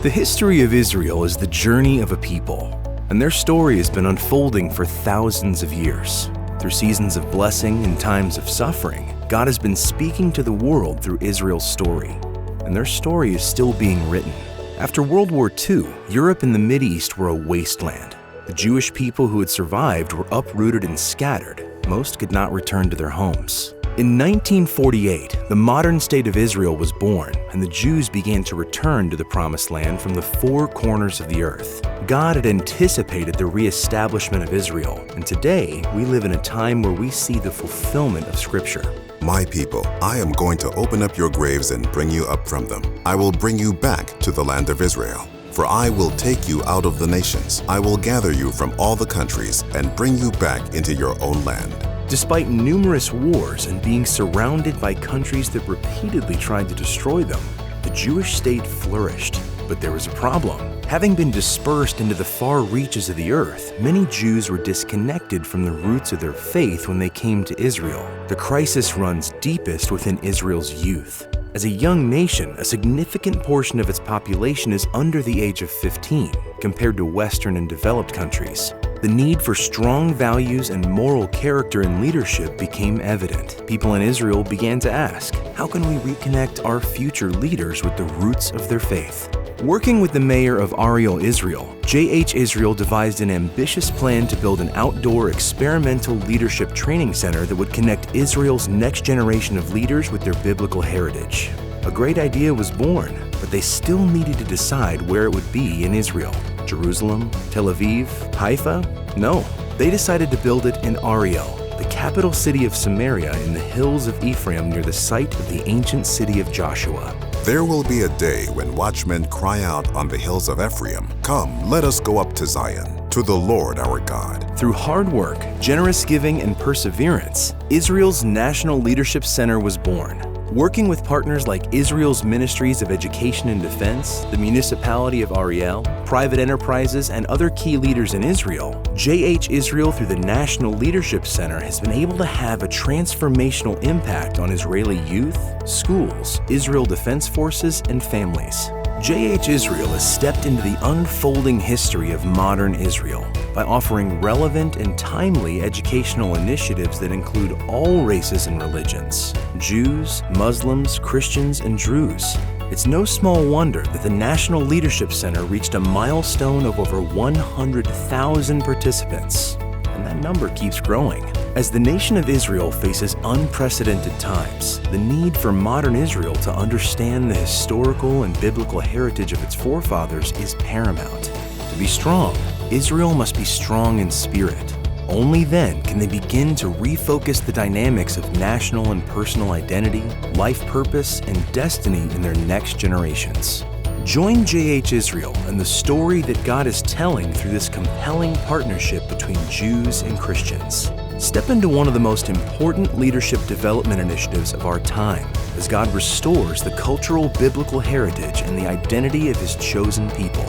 The history of Israel is the journey of a people, and their story has been unfolding for thousands of years. Through seasons of blessing and times of suffering, God has been speaking to the world through Israel's story, and their story is still being written. After World War II, Europe and the Mideast were a wasteland. The Jewish people who had survived were uprooted and scattered. Most could not return to their homes. In 1948, the modern state of Israel was born, and the Jews began to return to the Promised Land from the four corners of the earth. God had anticipated the reestablishment of Israel, and today we live in a time where we see the fulfillment of Scripture. My people, I am going to open up your graves and bring you up from them. I will bring you back to the land of Israel. For I will take you out of the nations. I will gather you from all the countries and bring you back into your own land. Despite numerous wars and being surrounded by countries that repeatedly tried to destroy them, the Jewish state flourished. But there was a problem. Having been dispersed into the far reaches of the earth, many Jews were disconnected from the roots of their faith when they came to Israel. The crisis runs deepest within Israel's youth. As a young nation, a significant portion of its population is under the age of 15, compared to Western and developed countries. The need for strong values and moral character in leadership became evident. People in Israel began to ask, how can we reconnect our future leaders with the roots of their faith? Working with the mayor of Ariel, Israel, J.H. Israel devised an ambitious plan to build an outdoor experimental leadership training center that would connect Israel's next generation of leaders with their biblical heritage. A great idea was born, but they still needed to decide where it would be in Israel. Jerusalem, Tel Aviv, Haifa? No, they decided to build it in Ariel, the capital city of Samaria in the hills of Ephraim near the site of the ancient city of Joshua. There will be a day when watchmen cry out on the hills of Ephraim, "Come, let us go up to Zion, to the Lord our God." Through hard work, generous giving, and perseverance, Israel's National Leadership Center was born. Working with partners like Israel's Ministries of Education and Defense, the municipality of Ariel, private enterprises, and other key leaders in Israel, J.H. Israel through the National Leadership Center has been able to have a transformational impact on Israeli youth, schools, Israel Defense Forces, and families. J.H. Israel has stepped into the unfolding history of modern Israel by offering relevant and timely educational initiatives that include all races and religions: Jews, Muslims, Christians, and Druze. It's no small wonder that the National Leadership Center reached a milestone of over 100,000 participants, and that number keeps growing. As the nation of Israel faces unprecedented times, the need for modern Israel to understand the historical and biblical heritage of its forefathers is paramount. To be strong, Israel must be strong in spirit. Only then can they begin to refocus the dynamics of national and personal identity, life purpose, and destiny in their next generations. Join J.H. Israel and the story that God is telling through this compelling partnership between Jews and Christians. Step into one of the most important leadership development initiatives of our time as God restores the cultural biblical heritage and the identity of His chosen people,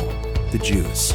the Jews.